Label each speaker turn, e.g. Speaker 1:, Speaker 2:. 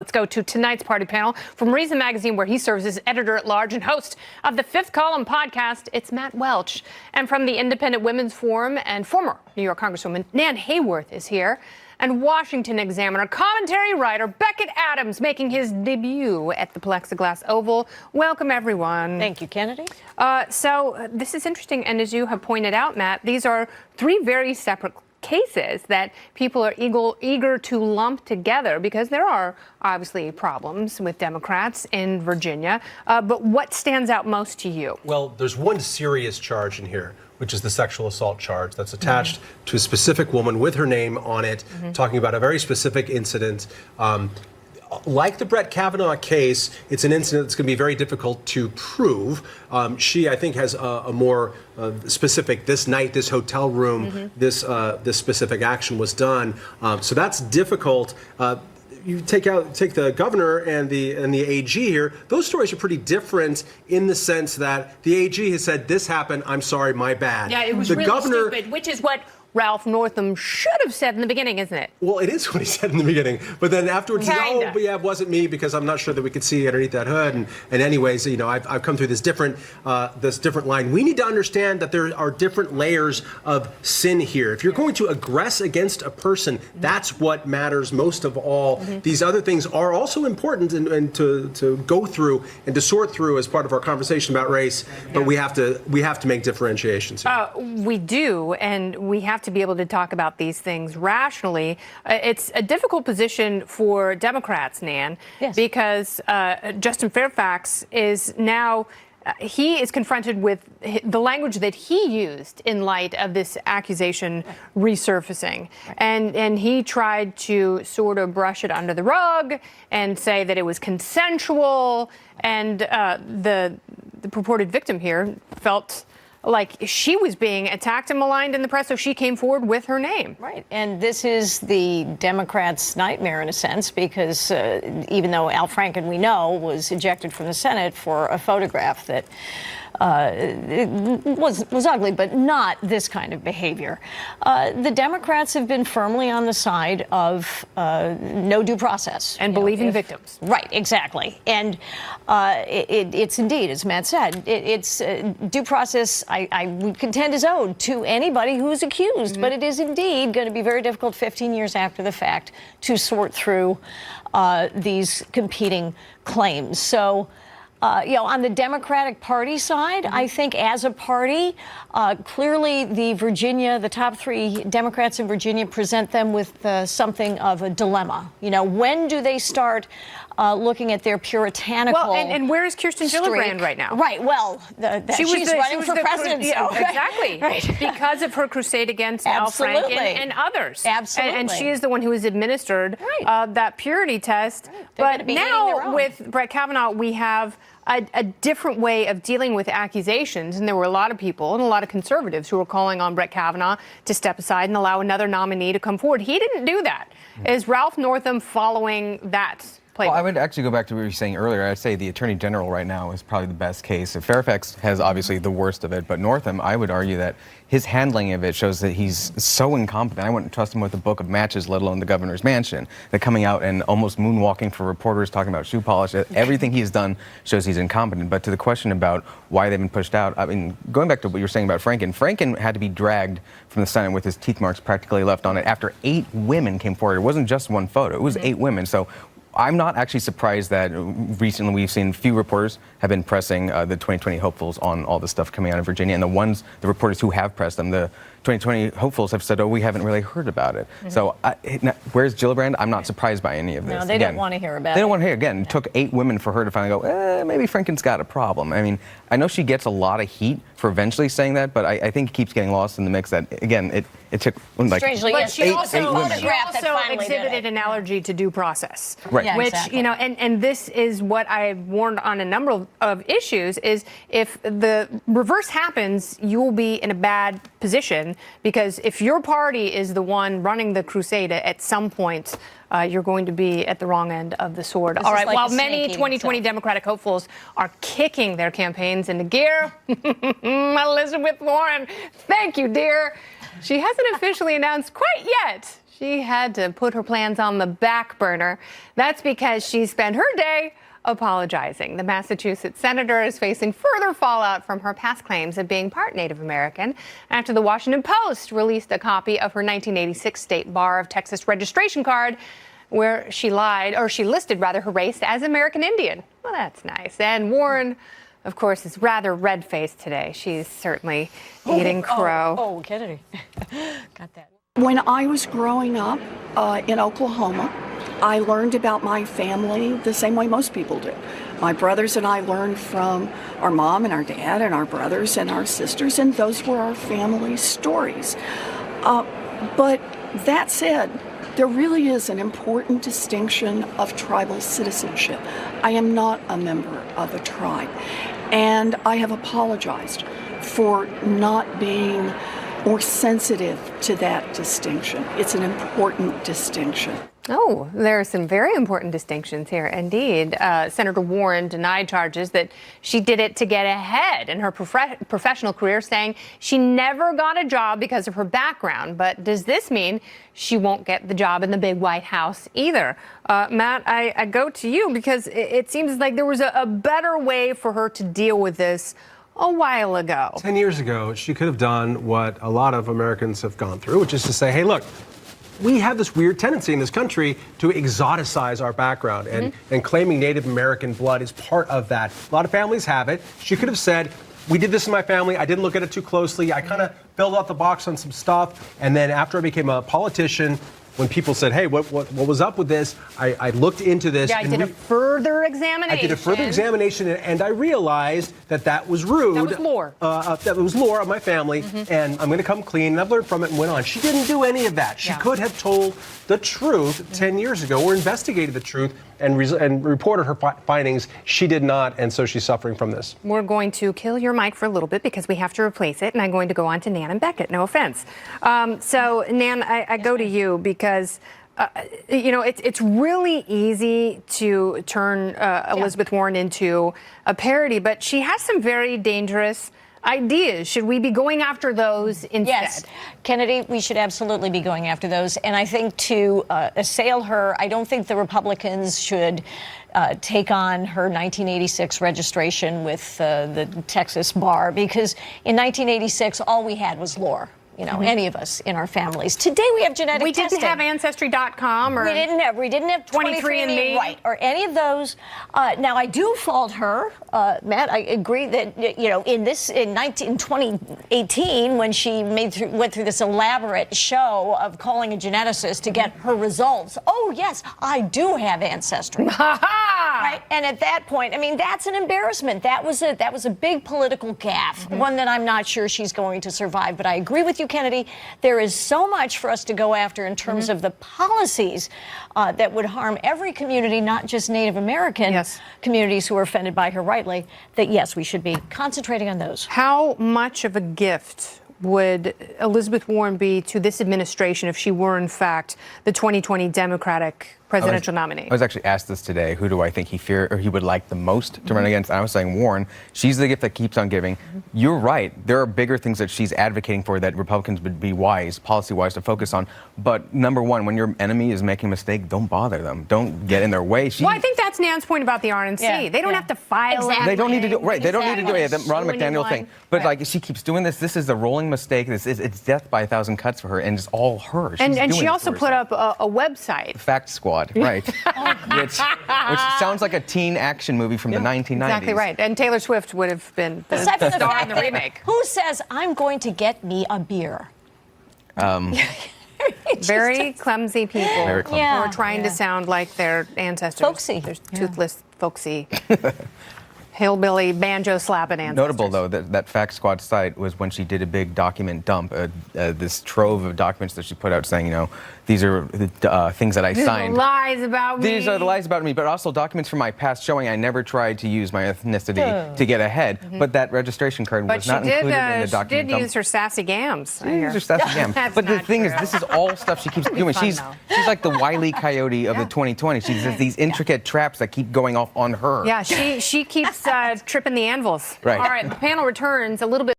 Speaker 1: Let's go to tonight's party panel from Reason Magazine, where he serves as editor-at-large and host of the Fifth Column podcast. It's Matt Welch. And from the Independent Women's Forum and former New York Congresswoman Nan Hayworth is here. And Washington Examiner commentary writer Beckett Adams making his debut at the Plexiglass Oval. Welcome, everyone.
Speaker 2: Thank you, Kennedy.
Speaker 1: So this is interesting. And as you have pointed out, Matt, these are three very separate cases that people are eager to lump together because there are obviously problems with Democrats in Virginia. But what stands out most to you?
Speaker 3: Well, there's one serious charge in here, which is the sexual assault charge that's attached to a specific woman with her name on it, talking about a very specific incident. Like the Brett Kavanaugh case, it's an incident that's going to be very difficult to prove. She, I think, has a more specific, this night, this hotel room, this specific action was done. So that's difficult. You take the governor and the AG here. Those stories are pretty different in the sense that the AG has said this happened. I'm sorry, my bad.
Speaker 1: Yeah, it was really stupid, which is what Ralph Northam should have said in the beginning, isn't it?
Speaker 3: Well, it is what he said in the beginning, but then afterwards, he said, oh, but yeah, it wasn't me because I'm not sure that we could see underneath that hood. And anyways, you know, I've come through this different line. We need to understand that there are different layers of sin here. If you're going to aggress against a person, that's what matters most of all. These other things are also important and to go through and to sort through as part of our conversation about race. But we have to make differentiations here.
Speaker 1: We do, and we have to be able to talk about these things rationally. It's a difficult position for Democrats, Nan, because Justin Fairfax is now he is confronted with the language that he used in light of this accusation resurfacing. And he tried to sort of brush it under the rug and say that it was consensual. And the purported victim here felt like she was being attacked and maligned in the press, so she came forward with her name.
Speaker 2: Right. And this is the Democrats' nightmare in a sense, because even though Al Franken, we know, was ejected from the Senate for a photograph that it was ugly, but not this kind of behavior. The Democrats have been firmly on the side of no due process.
Speaker 1: And believing victims.
Speaker 2: Right, exactly. And it's indeed, as Matt said, it's due process, I would contend, is owed to anybody who's accused. But it is indeed going to be very difficult 15 years after the fact to sort through these competing claims. So, you know, on the Democratic Party side, I think as a party, clearly the top three Democrats in Virginia present them with something of a dilemma. You know, when do they start looking at their puritanical
Speaker 1: Well, and where is Kirsten Gillibrand right now?
Speaker 2: Right, well, she's running for president.
Speaker 1: Exactly, right. Because of her crusade against Al Franken and others.
Speaker 2: Absolutely.
Speaker 1: And she is the one who has administered that purity test.
Speaker 2: Right.
Speaker 1: But now with Brett Kavanaugh, we have a different way of dealing with accusations. And there were a lot of people and a lot of conservatives who were calling on Brett Kavanaugh to step aside and allow another nominee to come forward. He didn't do that. Is Ralph Northam following that playbook?
Speaker 4: Well, I would actually go back to what you were saying earlier. I'd say the Attorney General right now is probably the best case. Fairfax has obviously the worst of it, but Northam, I would argue that his handling of it shows that he's so incompetent. I wouldn't trust him with a book of matches, let alone the governor's mansion. They're coming out and almost moonwalking for reporters, talking about shoe polish. Everything he's done shows he's incompetent. But to the question about why they've been pushed out, I mean, going back to what you were saying about Franken had to be dragged from the Senate with his teeth marks practically left on it after 8 women came forward. It wasn't just one photo. It was 8 women. So I'm not actually surprised that recently we've seen few reporters have been pressing the 2020 hopefuls on all the stuff coming out of Virginia. And the reporters who have pressed them, the 2020 hopefuls have said, oh, we haven't really heard about it. So where's Gillibrand? I'm not surprised by any of this.
Speaker 2: No, they don't want to hear about it.
Speaker 4: They don't want to hear. Again, it took 8 women for her to finally go, maybe Franken's got a problem. I mean, I know she gets a lot of heat for eventually saying that, but I think it keeps getting lost in the mix that, again, it took like
Speaker 2: strangely,
Speaker 1: but she also
Speaker 2: that
Speaker 1: exhibited an allergy to due process.
Speaker 4: Right.
Speaker 2: Yeah,
Speaker 1: which,
Speaker 2: exactly.
Speaker 1: you know, and this is what I've warned on a number of issues is if the reverse happens, you will be in a bad position because if your party is the one running the crusade at some point, you're going to be at the wrong end of the sword. All right, while many 2020 Democratic hopefuls are kicking their campaigns into gear, Elizabeth Warren, thank you, dear. She hasn't officially announced quite yet She had to put her plans on the back burner. That's because she spent her day apologizing. The Massachusetts senator is facing further fallout from her past claims of being part Native American after the Washington Post released a copy of her 1986 State Bar of Texas registration card where she listed her race as American Indian. Well, that's nice. And Warren, of course, is rather red-faced today. She's certainly eating crow.
Speaker 2: Oh, Kennedy. Got that.
Speaker 5: When I was growing up in Oklahoma, I learned about my family the same way most people do. My brothers and I learned from our mom and our dad and our brothers and our sisters, and those were our family stories. But that said, there really is an important distinction of tribal citizenship. I am not a member of a tribe, and I have apologized for not being more sensitive to that distinction. It's an important distinction.
Speaker 1: Oh, there are some very important distinctions here. Indeed, Senator Warren denied charges that she did it to get ahead in her professional career, saying she never got a job because of her background. But does this mean she won't get the job in the big White House either? Matt, I go to you because it seems like there was a better way for her to deal with this a while ago.
Speaker 3: 10 years ago, she could have done what a lot of Americans have gone through, which is to say, hey, look, we have this weird tendency in this country to exoticize our background, and claiming Native American blood is part of that. A lot of families have it. She could have said, we did this in my family. I didn't look at it too closely. I kind of filled out the box on some stuff. And then after I became a politician, when people said, hey, what was up with this? I looked into this.
Speaker 1: Yeah, I did a further examination.
Speaker 3: I did a further examination, and I realized that was rude.
Speaker 1: That was lore.
Speaker 3: That was lore of my family, and I'm going to come clean. And I've learned from it and went on. She didn't do any of that. She could have told the truth 10 years ago or investigated the truth and reported her findings. She did not, and so she's suffering from this.
Speaker 1: We're going to kill your mic for a little bit because we have to replace it, and I'm going to go on to Nan and Beckett. No offense. So, Nan, I go to you because it's really easy to turn Elizabeth Warren into a parody, but she has some very dangerous ideas. Should we be going after those instead?
Speaker 2: Yes, Kennedy, we should absolutely be going after those. And I think to assail her, I don't think the Republicans should take on her 1986 registration with the Texas bar, because in 1986, all we had was lore. Any of us in our families. Today we have genetic testing.
Speaker 1: We didn't have Ancestry.com or...
Speaker 2: We didn't have 23andMe. Right, or any of those. Now, I do fault her, Matt. I agree that, in 2018, when she went through this elaborate show of calling a geneticist to get her results, oh, yes, I do have Ancestry. Right? And at that point, that's an embarrassment. That was a big political gaffe, one that I'm not sure she's going to survive. But I agree with you, Kennedy. There is so much for us to go after in terms of the policies that would harm every community, not just Native American communities who are offended by her rightly, that, yes, we should be concentrating on those.
Speaker 1: How much of a gift would Elizabeth Warren be to this administration if she were, in fact, the 2020 Democratic presidential nominee?
Speaker 4: I was actually asked this today. Who do I think he would like the most to run against? And I was saying Warren. She's the gift that keeps on giving. You're right. There are bigger things that she's advocating for that Republicans would be wise, policy-wise, to focus on. But number one, when your enemy is making a mistake, don't bother them. Don't get in their way.
Speaker 1: Well, I think that's Nan's point about the RNC. Yeah, they don't have to file.
Speaker 4: They don't need to do They don't need to do it. The Ron McDaniel thing. But she keeps doing this. This is a rolling mistake. It's death by 1,000 cuts for her, and it's all her.
Speaker 1: And she also put up a website.
Speaker 4: Fact Squad, right? which sounds like a teen action movie from the 1990s.
Speaker 1: Exactly right. And Taylor Swift would have been the star in the remake.
Speaker 2: Who says, I'm going to get me a beer?
Speaker 1: Very clumsy people.
Speaker 4: Very clumsy.
Speaker 1: Who are trying to sound like their ancestors.
Speaker 2: Folksy.
Speaker 1: There's toothless, folksy. Hillbilly, banjo-slapping ancestors.
Speaker 4: Notable, though, that Fact Squad site was when she did a big document dump, this trove of documents that she put out saying, these are the things that I signed.
Speaker 1: These are lies about me.
Speaker 4: These are the lies about me, but also documents from my past showing I never tried to use my ethnicity to get ahead. But that registration card was not included in the document dump.
Speaker 1: She did use her sassy gams.
Speaker 4: She used her sassy gams. But the thing is, this is all stuff she keeps doing. She's like the Wile E. Coyote of the 2020s. She's just these intricate traps that keep going off on her.
Speaker 1: Yeah, she keeps tripping the anvils.
Speaker 4: Right.
Speaker 1: All right, the panel returns a little bit.